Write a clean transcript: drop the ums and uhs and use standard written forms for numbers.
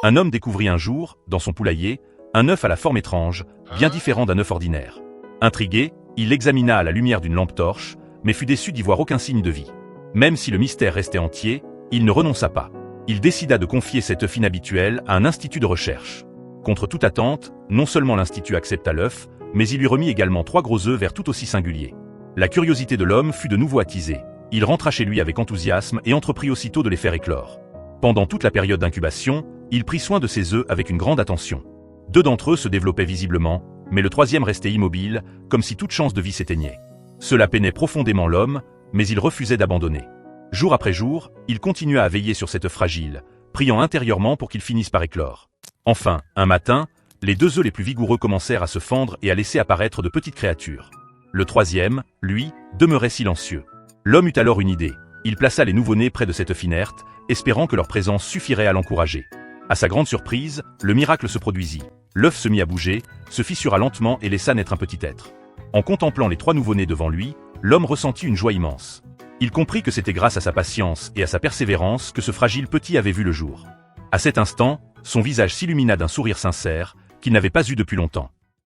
Un homme découvrit un jour, dans son poulailler, un œuf à la forme étrange, bien différent d'un œuf ordinaire. Intrigué, il l'examina à la lumière d'une lampe torche, mais fut déçu d'y voir aucun signe de vie. Même si le mystère restait entier, il ne renonça pas. Il décida de confier cet œuf inhabituel à un institut de recherche. Contre toute attente, non seulement l'institut accepta l'œuf, mais il lui remit également 3 gros œufs verts tout aussi singuliers. La curiosité de l'homme fut de nouveau attisée. Il rentra chez lui avec enthousiasme et entreprit aussitôt de les faire éclore. Pendant toute la période d'incubation, il prit soin de ces œufs avec une grande attention. 2 d'entre eux se développaient visiblement, mais le 3e restait immobile, comme si toute chance de vie s'éteignait. Cela peinait profondément l'homme, mais il refusait d'abandonner. Jour après jour, il continua à veiller sur cet œuf fragile, priant intérieurement pour qu'il finisse par éclore. Enfin, un matin, les 2 œufs les plus vigoureux commencèrent à se fendre et à laisser apparaître de petites créatures. Le 3e, lui, demeurait silencieux. L'homme eut alors une idée. Il plaça les nouveau-nés près de cette œuf inerte, espérant que leur présence suffirait à l'encourager. À sa grande surprise, le miracle se produisit. L'œuf se mit à bouger, se fissura lentement et laissa naître un petit être. En contemplant les 3 nouveau-nés devant lui, l'homme ressentit une joie immense. Il comprit que c'était grâce à sa patience et à sa persévérance que ce fragile petit avait vu le jour. À cet instant, son visage s'illumina d'un sourire sincère, qu'il n'avait pas eu depuis longtemps.